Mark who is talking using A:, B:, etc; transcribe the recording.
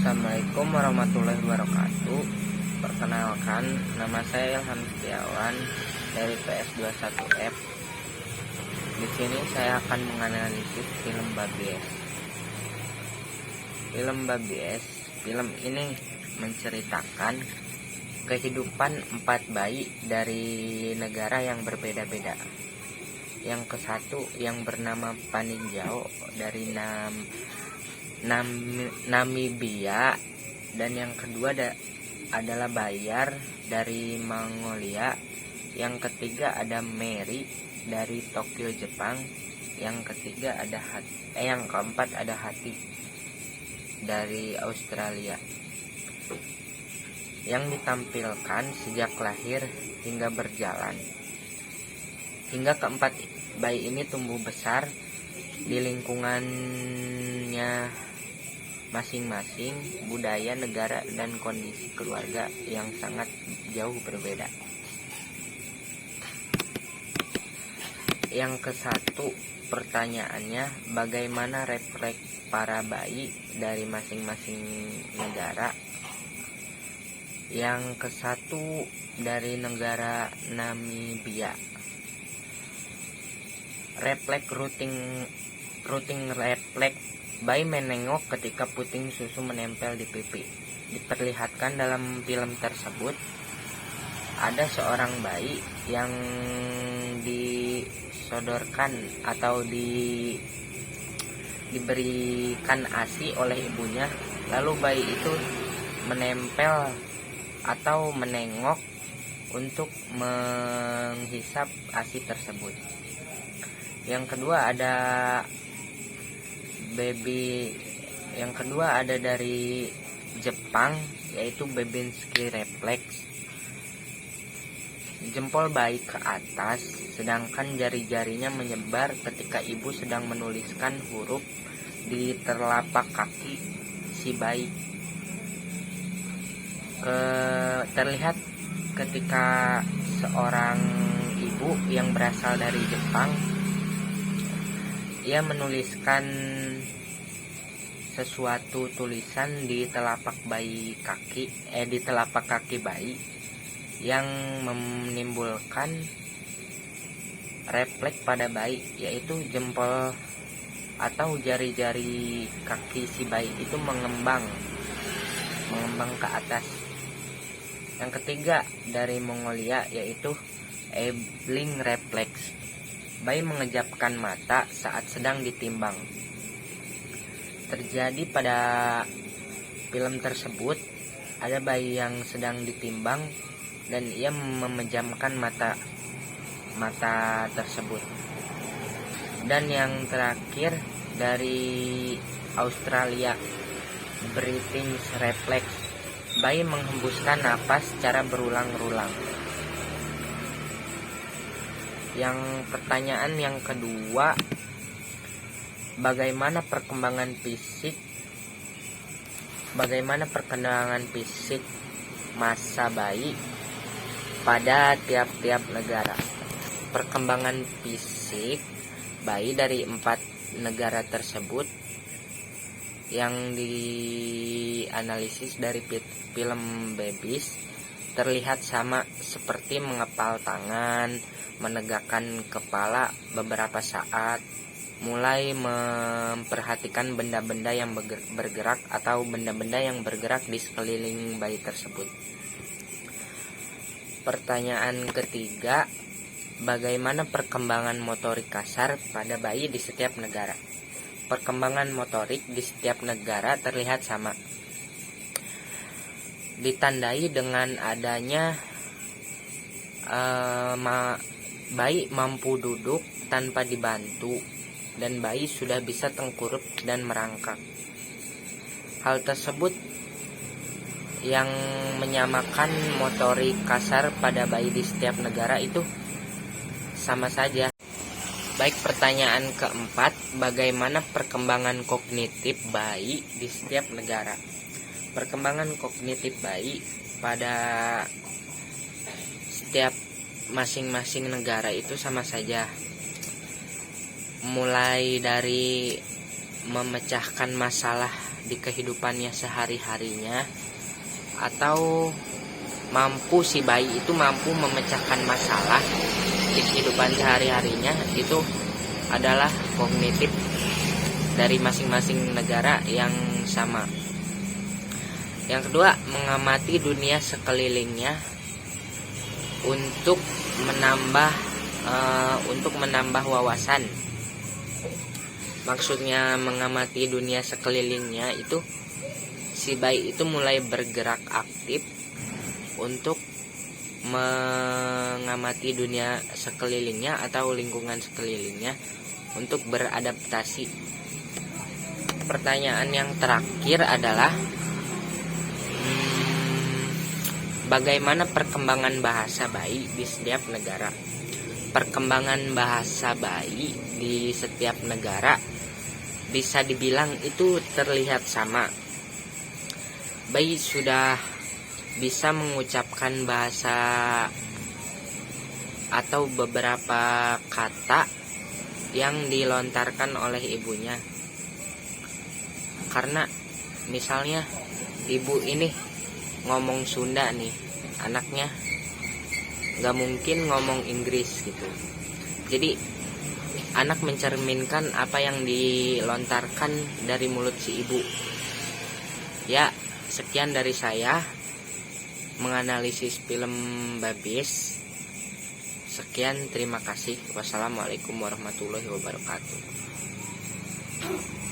A: Assalamualaikum warahmatullahi wabarakatuh. Perkenalkan, nama saya Ilham Setiawan dari PS21F. Di sini saya akan menganalisis film Babi S. Film ini menceritakan kehidupan 4 bayi dari negara yang berbeda-beda. Yang ke satu yang bernama Paninjau dari Namibia, dan yang kedua adalah Bayar dari Mongolia. Yang ketiga ada Mary dari Tokyo, Jepang. Yang keempat ada Hati dari Australia. Yang ditampilkan sejak lahir hingga berjalan. Hingga keempat bayi ini tumbuh besar di lingkungannya masing-masing, budaya, negara, dan kondisi keluarga yang sangat jauh berbeda. Yang ke satu, pertanyaannya, bagaimana refleks para bayi dari masing-masing negara? Yang ke satu dari negara Namibia. Refleks routing refleks, bayi menengok ketika puting susu menempel di pipi. Diperlihatkan dalam film tersebut ada seorang bayi yang disodorkan atau diberikan ASI oleh ibunya, lalu bayi itu menempel atau menengok untuk menghisap ASI tersebut. Yang kedua ada dari Jepang, yaitu Babinski Reflex. Jempol bayi ke atas, sedangkan jari-jarinya menyebar ketika ibu sedang menuliskan huruf di telapak kaki si bayi. Terlihat ketika seorang ibu yang berasal dari Jepang, ia menuliskan sesuatu tulisan di telapak kaki bayi yang menimbulkan refleks pada bayi, yaitu jempol atau jari-jari kaki si bayi itu mengembang ke atas. Yang ketiga dari Mongolia, yaitu Ebling Reflex. Bayi mengejapkan mata saat sedang ditimbang. Terjadi pada film tersebut, ada bayi yang sedang ditimbang dan ia memejamkan mata tersebut. Dan yang terakhir dari Australia, Breathing Reflex. Bayi menghembuskan napas secara berulang-ulang. Yang pertanyaan yang kedua, bagaimana perkembangan fisik masa bayi pada tiap-tiap negara? Perkembangan fisik bayi dari 4 negara tersebut yang dianalisis dari film Babies terlihat sama, seperti mengepal tangan, menegakkan kepala beberapa saat, mulai memperhatikan benda-benda yang bergerak atau benda-benda yang bergerak di sekeliling bayi tersebut. Pertanyaan ketiga, bagaimana perkembangan motorik kasar pada bayi di setiap negara? Perkembangan motorik di setiap negara terlihat sama, ditandai dengan adanya bayi mampu duduk tanpa dibantu, dan bayi sudah bisa tengkurap dan merangkak. Hal tersebut yang menyamakan motorik kasar pada bayi di setiap negara itu sama saja. Baik, pertanyaan keempat, bagaimana perkembangan kognitif bayi di setiap negara? Perkembangan kognitif bayi pada setiap masing-masing negara itu sama saja. Mulai dari memecahkan masalah di kehidupannya sehari-harinya, atau si bayi itu mampu memecahkan masalah di kehidupan sehari-harinya, itu adalah kognitif dari masing-masing negara yang sama. Yang kedua, mengamati dunia sekelilingnya untuk menambah wawasan. Maksudnya mengamati dunia sekelilingnya itu, si bayi itu mulai bergerak aktif untuk mengamati dunia sekelilingnya atau lingkungan sekelilingnya untuk beradaptasi. Pertanyaan yang terakhir adalah bagaimana perkembangan bahasa bayi di setiap negara? Perkembangan bahasa bayi di setiap negara bisa dibilang itu terlihat sama. Bayi sudah bisa mengucapkan bahasa atau beberapa kata yang dilontarkan oleh ibunya. Karena misalnya ibu ini ngomong Sunda nih, anaknya gak mungkin ngomong Inggris gitu. Jadi anak mencerminkan apa yang dilontarkan dari mulut si ibu. Ya, sekian dari saya menganalisis film Babies. Sekian, terima kasih. Wassalamualaikum warahmatullahi wabarakatuh.